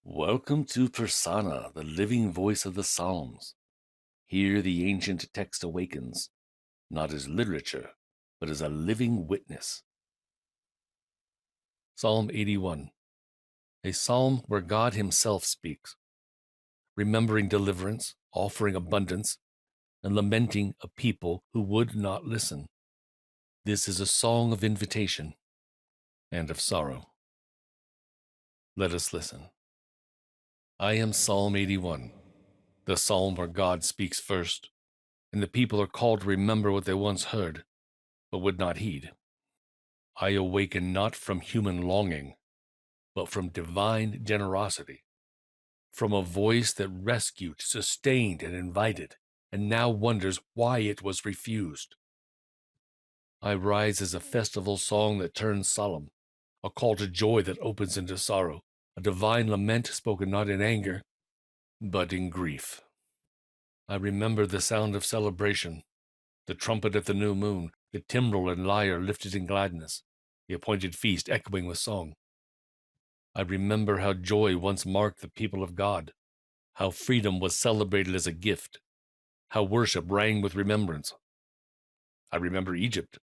Welcome to Persona, the living voice of the Psalms. Here the ancient text awakens, not as literature, but as a living witness. Psalm 81, a psalm where God himself speaks, remembering deliverance, offering abundance, and lamenting a people who would not listen. This is a song of invitation and of sorrow. Let us listen. I am Psalm 81, the psalm where God speaks first, and the people are called to remember what they once heard, but would not heed. I awaken not from human longing, but from divine generosity, from a voice that rescued, sustained, and invited, and now wonders why it was refused. I rise as a festival song that turns solemn, a call to joy that opens into sorrow, a divine lament spoken not in anger, but in grief. I remember the sound of celebration, the trumpet at the new moon, the timbrel and lyre lifted in gladness, the appointed feast echoing with song. I remember how joy once marked the people of God, how freedom was celebrated as a gift, how worship rang with remembrance. I remember Egypt,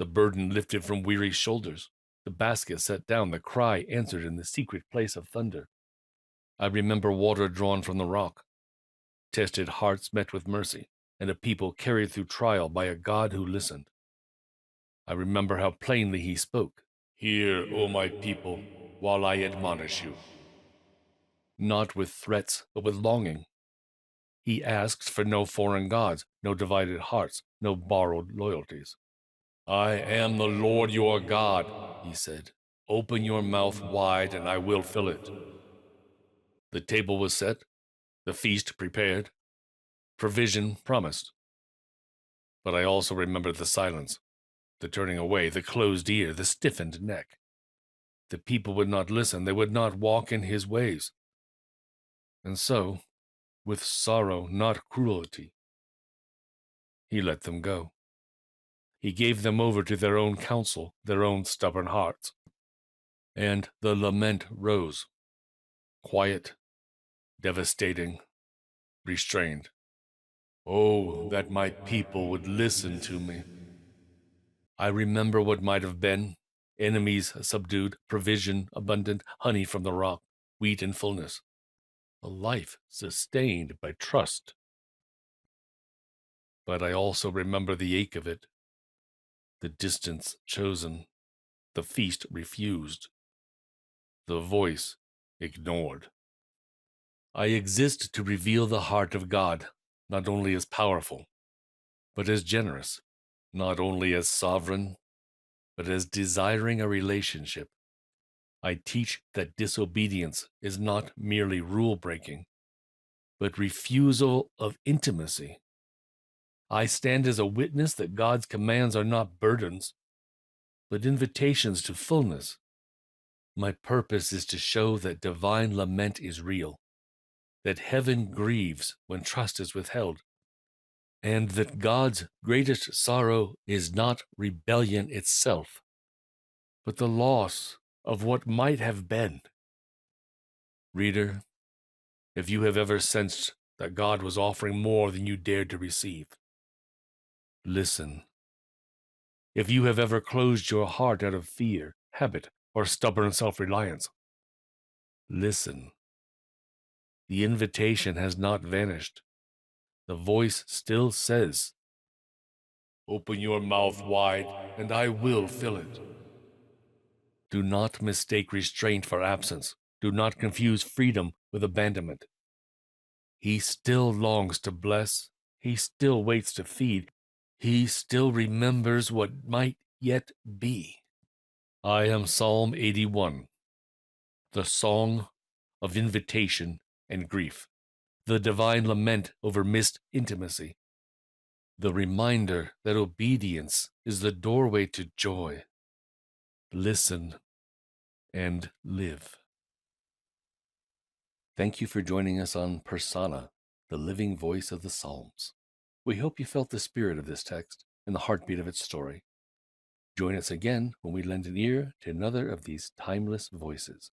the burden lifted from weary shoulders, the basket set down, the cry answered in the secret place of thunder. I remember water drawn from the rock, tested hearts met with mercy, and a people carried through trial by a God who listened. I remember how plainly he spoke. Hear, O my people, while I admonish you. Not with threats, but with longing. He asks for no foreign gods, no divided hearts, no borrowed loyalties. I am the Lord your God, he said. Open your mouth wide, and I will fill it. The table was set, the feast prepared, provision promised. But I also remember the silence, the turning away, the closed ear, the stiffened neck. The people would not listen, they would not walk in his ways. And so, with sorrow, not cruelty, he let them go. He gave them over to their own counsel, their own stubborn hearts. And the lament rose, quiet, devastating, restrained. Oh, that my people would listen to me. I remember what might have been, enemies subdued, provision abundant, honey from the rock, wheat in fullness, a life sustained by trust. But I also remember the ache of it, the distance chosen, the feast refused, the voice ignored. I exist to reveal the heart of God, not only as powerful, but as generous, not only as sovereign, but as desiring a relationship. I teach that disobedience is not merely rule-breaking, but refusal of intimacy. I stand as a witness that God's commands are not burdens, but invitations to fullness. My purpose is to show that divine lament is real, that heaven grieves when trust is withheld, and that God's greatest sorrow is not rebellion itself, but the loss of what might have been. Reader, if you have ever sensed that God was offering more than you dared to receive, listen. If you have ever closed your heart out of fear, habit, or stubborn self-reliance, listen. The invitation has not vanished. The voice still says, open your mouth wide, and I will fill it. Do not mistake restraint for absence. Do not confuse freedom with abandonment. He still longs to bless. He still waits to feed. He still remembers what might yet be. I am Psalm 81, the song of invitation and grief, the divine lament over missed intimacy, the reminder that obedience is the doorway to joy. Listen and live. Thank you for joining us on Persona, the living voice of the Psalms. We hope you felt the spirit of this text and the heartbeat of its story. Join us again when we lend an ear to another of these timeless voices.